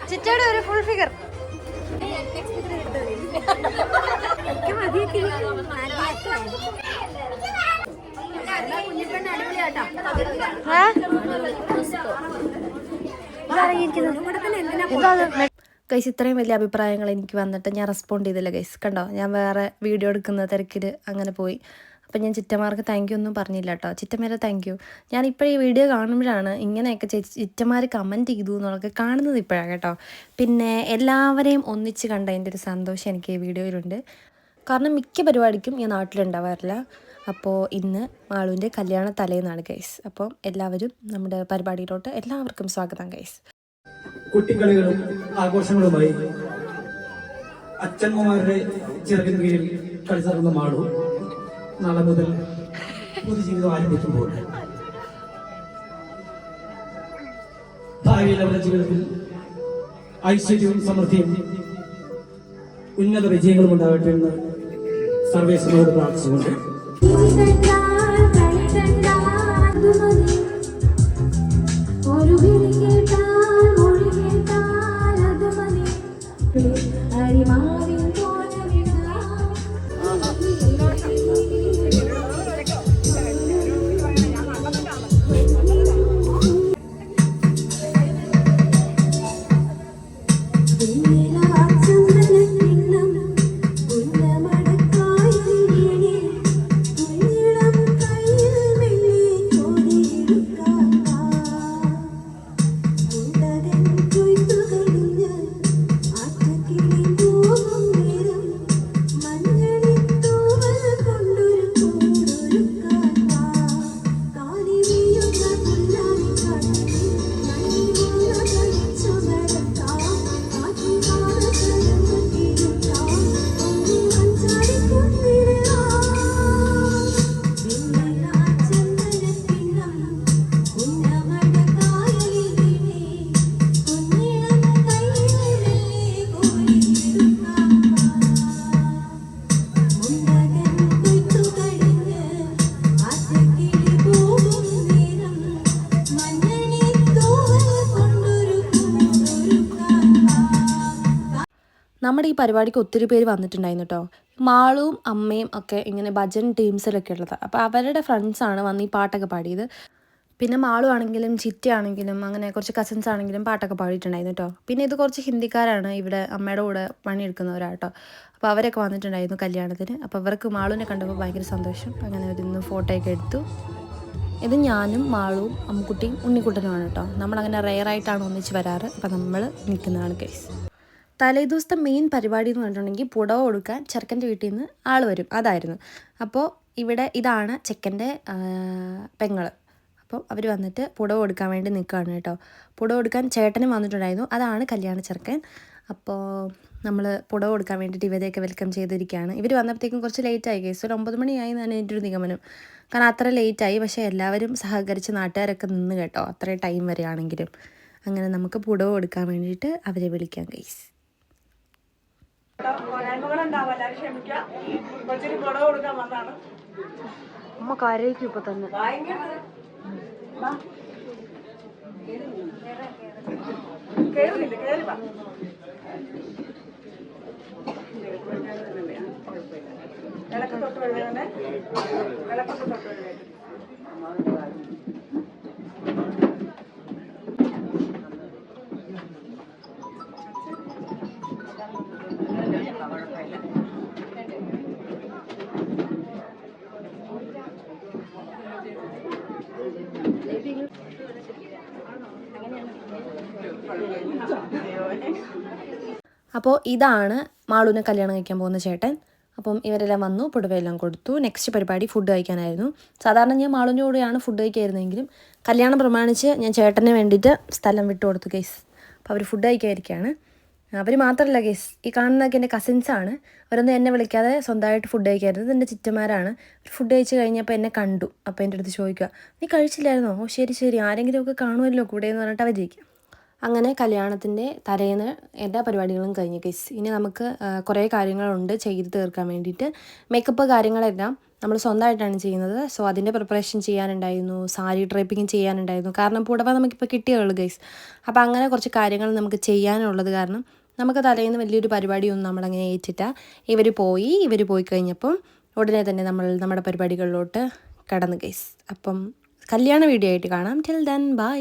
ചിറ്റയുടെ ഒരു full figure. Guys, ഇത്രയും വലിയ അഭിപ്രായങ്ങൾ എനിക്ക് വന്നിട്ട് ഞാൻ റെസ്പോണ്ട് ചെയ്തില്ല ഗൈസ്. കണ്ടോ, ഞാൻ വേറെ വീഡിയോ എടുക്കുന്ന തിരക്കിൽ അങ്ങനെ പോയി. അപ്പം ഞാൻ ചിറ്റമാർക്ക് താങ്ക് യു ഒന്നും പറഞ്ഞില്ല കേട്ടോ. ചിറ്റമാരെ താങ്ക് യു. ഞാനിപ്പോൾ ഈ വീഡിയോ കാണുമ്പോഴാണ് ഇങ്ങനെയൊക്കെ ചിറ്റമാർ കമൻറ്റ് ചെയ്തു എന്നുള്ളതൊക്കെ കാണുന്നത് ഇപ്പോഴാണ് കേട്ടോ. പിന്നെ എല്ലാവരെയും ഒന്നിച്ച് കണ്ടതിൻ്റെ ഒരു സന്തോഷം എനിക്ക് ഈ വീഡിയോയിലുണ്ട്. കാരണം മിക്ക പരിപാടിക്കും ഞാൻ നാട്ടിലുണ്ടാവാറില്ല. അപ്പോൾ ഇന്ന് മാളുവിൻ്റെ കല്യാണ തലേന്നാണ് ഗൈസ്. അപ്പം എല്ലാവരും നമ്മുടെ പരിപാടിയിലോട്ട് എല്ലാവർക്കും സ്വാഗതം ഗൈസ്. കുട്ടിക്കളികളും ആഘോഷങ്ങളുമായി അച്ഛന്മാരുടെ ചെറുകിൻ കീഴിൽ കളിച്ചിറങ്ങുന്ന മാളു നാളെ മുതൽ പൊതുജീവിതം ആരംഭിക്കുമ്പോൾ ഭാവിയിൽ അവരുടെ ജീവിതത്തിൽ ഐശ്വര്യവും സമൃദ്ധിയും ഉന്നത വിജയങ്ങളും ഉണ്ടാകട്ടെ എന്ന് സർവേശ്വരനോട് പ്രാർത്ഥിച്ചുകൊണ്ട് നമ്മുടെ ഈ പരിപാടിക്ക് ഒത്തിരി പേര് വന്നിട്ടുണ്ടായിരുന്നു കേട്ടോ. മാളും അമ്മയും ഒക്കെ ഇങ്ങനെ ഭജൻ ടീംസിലൊക്കെ ഉള്ളത്. അപ്പോൾ അവരുടെ ഫ്രണ്ട്സാണ് വന്ന് ഈ പാട്ടൊക്കെ പാടിയത്. പിന്നെ മാളു ആണെങ്കിലും ചിറ്റയാണെങ്കിലും അങ്ങനെ കുറച്ച് കസിൻസ് ആണെങ്കിലും പാട്ടൊക്കെ പാടിയിട്ടുണ്ടായിരുന്നു കേട്ടോ. പിന്നെ ഇത് കുറച്ച് ഹിന്ദിക്കാരാണ് ഇവിടെ അമ്മയുടെ കൂടെ പണിയെടുക്കുന്നവരാട്ടോ. അപ്പോൾ അവരൊക്കെ വന്നിട്ടുണ്ടായിരുന്നു കല്യാണത്തിന്. അപ്പോൾ അവർക്ക് മാളുവിനെ കണ്ടപ്പോൾ ഭയങ്കര സന്തോഷം. അങ്ങനെ അവരിന്ന് ഫോട്ടോയൊക്കെ എടുത്തു. ഇത് ഞാനും മാളുവും അമ്മുക്കുട്ടിയും ഉണ്ണിക്കുട്ടനുമാണ് കേട്ടോ. നമ്മളങ്ങനെ റെയറായിട്ടാണ് ഒന്നിച്ച് വരാറ്. അപ്പോൾ നമ്മൾ നിൽക്കുന്നതാണ് കേസ്. തലേദിവസത്തെ മെയിൻ പരിപാടി എന്ന് പറഞ്ഞിട്ടുണ്ടെങ്കിൽ പുടവ കൊടുക്കാൻ ചെറുക്കൻ്റെ വീട്ടിൽ നിന്ന് ആൾ വരും, അതായിരുന്നു. അപ്പോൾ ഇവിടെ ഇതാണ് ചെക്കൻ്റെ പെങ്ങൾ. അപ്പോൾ അവർ വന്നിട്ട് പുടവ കൊടുക്കാൻ വേണ്ടി നിൽക്കുകയാണ് കേട്ടോ. പുടവ കൊടുക്കാൻ ചേട്ടനും വന്നിട്ടുണ്ടായിരുന്നു, അതാണ് കല്യാണ ചെറുക്കൻ. അപ്പോൾ നമ്മൾ പുടവ കൊടുക്കാൻ വേണ്ടിയിട്ട് ഇവരെയൊക്കെ വെൽക്കം ചെയ്തിരിക്കുകയാണ്. ഇവർ വന്നപ്പോഴത്തേക്കും കുറച്ച് ലേറ്റായി കേസ്. ഒരു 9 മണിയായി എന്നാണ് എൻ്റെ ഒരു നിഗമനം. കാരണം അത്ര ലേറ്റായി. പക്ഷേ എല്ലാവരും സഹകരിച്ച് നാട്ടുകാരൊക്കെ നിന്ന് കേട്ടോ, അത്രയും ടൈം വരെ ആണെങ്കിലും. അങ്ങനെ നമുക്ക് പുടവ കൊടുക്കാൻ വേണ്ടിയിട്ട് അവരെ വിളിക്കാം കേസ്. അമ്മ കരയ്ക്കും ഇപ്പൊ തന്നെ. വിളക്ക് തൊട്ട് വിളക്ക് തൊട്ട് അപ്പോൾ ഇതാണ് മാളുവിനെ കല്യാണം കഴിക്കാൻ പോകുന്ന ചേട്ടൻ. അപ്പം ഇവരെല്ലാം വന്നു, പുടവയെല്ലാം കൊടുത്തു. നെക്സ്റ്റ് പരിപാടി ഫുഡ് കഴിക്കാനായിരുന്നു. സാധാരണ ഞാൻ മാളുവിൻ്റെ കൂടെയാണ് ഫുഡ് കഴിക്കായിരുന്നെങ്കിലും കല്യാണം പ്രമാണിച്ച് ഞാൻ ചേട്ടന് വേണ്ടിയിട്ട് സ്ഥലം വിട്ടു കൊടുത്തു കേസ്. അപ്പോൾ അവർ ഫുഡ് കഴിക്കാതിരിക്കുകയാണ്. അവർ മാത്രമല്ല ഗേസ്, ഈ കാണുന്നതൊക്കെ എൻ്റെ കസിൻസാണ്. അവരൊന്നും എന്നെ വിളിക്കാതെ സ്വന്തമായിട്ട് ഫുഡ് കഴിക്കായിരുന്നു. എൻ്റെ ചിറ്റന്മാരാണ്. ഫുഡ് കഴിച്ച് കഴിഞ്ഞപ്പോൾ എന്നെ കണ്ടു. അപ്പോൾ എൻ്റെ അടുത്ത് ചോദിക്കുക, നീ കഴിച്ചില്ലായിരുന്നോ? ഓ ശരി ശരി, ആരെങ്കിലുമൊക്കെ കാണുമല്ലോ കൂടെ എന്ന് പറഞ്ഞിട്ട് അവർ ജയിക്കും. അങ്ങനെ കല്യാണത്തിൻ്റെ തലേന്ന് എല്ലാ പരിപാടികളും കഴിഞ്ഞു ഗൈസ്. ഇനി നമുക്ക് കുറേ കാര്യങ്ങളുണ്ട് ചെയ്ത് തീർക്കാൻ വേണ്ടിയിട്ട്. മേക്കപ്പ് കാര്യങ്ങളെല്ലാം നമ്മൾ സ്വന്തമായിട്ടാണ് ചെയ്യുന്നത്. സോ അതിൻ്റെ പ്രിപ്പറേഷൻ ചെയ്യാനുണ്ടായിരുന്നു, സാരി ഡ്രൈപ്പിങ് ചെയ്യാനുണ്ടായിരുന്നു. കാരണം പുടവ നമുക്കിപ്പോൾ കിട്ടിയുള്ളൂ ഗൈസ്. അപ്പോൾ അങ്ങനെ കുറച്ച് കാര്യങ്ങൾ നമുക്ക് ചെയ്യാനുള്ളത് കാരണം നമുക്ക് തലേന്ന് വലിയൊരു പരിപാടിയൊന്നും നമ്മളങ്ങനെ ഏറ്റില്ല. ഇവർ പോയി കഴിഞ്ഞപ്പം ഉടനെ തന്നെ നമ്മൾ നമ്മുടെ പരിപാടികളിലോട്ട് കടന്നു ഗൈസ്. അപ്പം കല്യാണ വീഡിയോ ആയിട്ട് കാണാം. Till then bye.